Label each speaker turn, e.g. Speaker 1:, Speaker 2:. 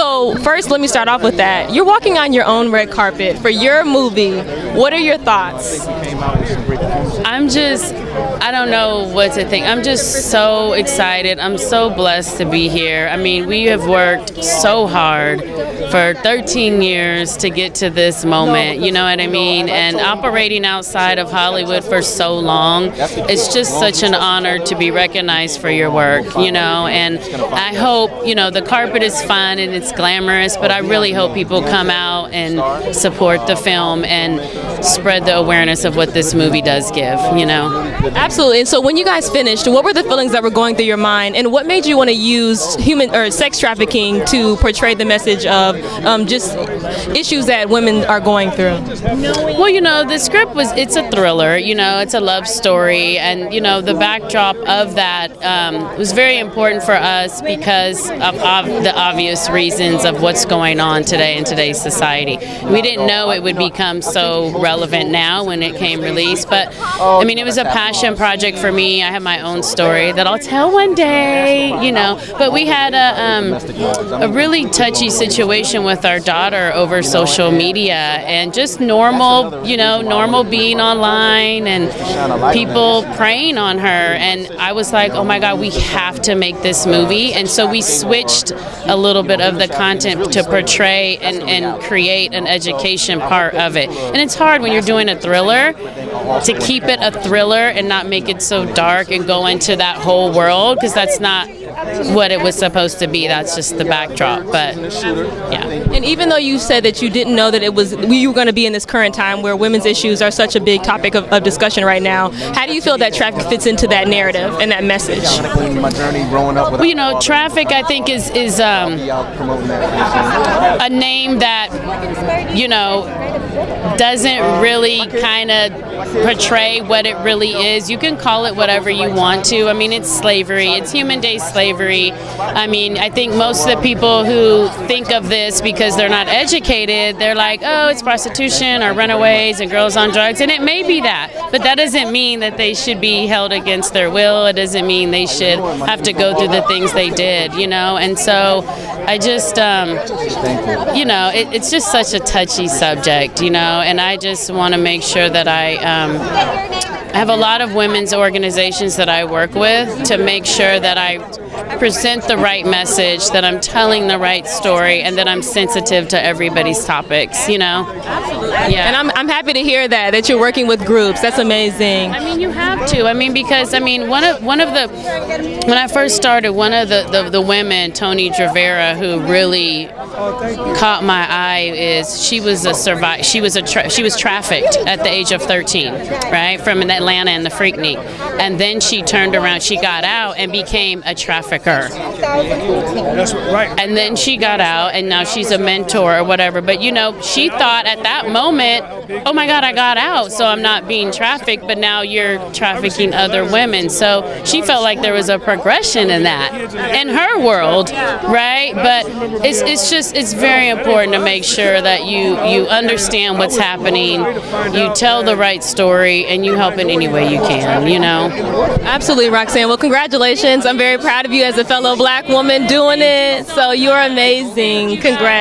Speaker 1: So first, let me start off with that. You're walking on your own red carpet for your movie. What are your thoughts?
Speaker 2: I don't know what to think. I'm just so excited. I'm so blessed to be here. I mean, we have worked so hard for 13 years to get to this moment, you know what I mean? And operating outside of Hollywood for so long, it's just such an honor to be recognized for your work, you know? And I hope, you know, the carpet is fun and it's glamorous, but I really hope people come out and support the film and spread the awareness of what this movie does give, you know?
Speaker 1: Absolutely. And so when you guys finished, what were the feelings that were going through your mind, and what made you want to use human or sex trafficking to portray the message of just issues that women are going through?
Speaker 2: Well, you know, the script it's a thriller, you know, it's a love story, and, you know, the backdrop of that was very important for us because of the obvious reasons of what's going on today in today's society. We didn't know it would become so relevant now when it came released, but I mean, it was a passion project for me. I have my own story that I'll tell one day, you know, but we had a really touchy situation with our daughter over social media, and just normal, you know, normal being online and people preying on her, and I was like, oh my God, we have to make this movie. And so we switched a little bit of the content to portray and create an education part of it. And it's hard when you're doing a thriller to keep it a thriller and not make it so dark and go into that whole world, because that's not what it was supposed to be. That's just the backdrop. But yeah.
Speaker 1: And even though you said that you didn't know that you were going to be in this current time where women's issues are such a big topic of discussion right now, how do you feel that Traffik fits into that narrative and that message?
Speaker 2: Well, you know, Traffik, I think, is a name that, you know, doesn't really kind of portray what it really is. You can call it whatever you want to. I mean, it's slavery. It's human day slavery. I mean, I think most of the people who think of this because they're not educated, they're like, oh, it's prostitution or runaways and girls on drugs, and it may be that, but that doesn't mean that they should be held against their will. It doesn't mean they should have to go through the things they did, you know. And so I just, you know, it's just such a touchy subject, you know, and I just want to make sure that I have a lot of women's organizations that I work with to make sure that I present the right message, that I'm telling the right story, and that I'm sensitive to everybody's topics, you know? Yeah.
Speaker 1: And I'm happy to hear that you're working with groups. That's amazing.
Speaker 2: I mean, you have to. I mean, because, I mean, when I first started, one of the women, Tony Dravera, who really caught my eye is she was trafficked at the age of 13, right, from Atlanta in the Freaknik, and then she turned around, she got out and became a trafficker. And then she got out, and now she's a mentor or whatever. But you know, she thought at that moment, oh my God, I got out, so I'm not being trafficked. But now you're trafficking other women. So she felt like there was a progression in that, in her world, right? But it's very important to make sure that you understand what's happening, you tell the right story, and you help in any way you can, you know?
Speaker 1: Absolutely, Roxanne. Well, congratulations. I'm very proud of you as a fellow black woman doing it. So you're amazing. Congrats.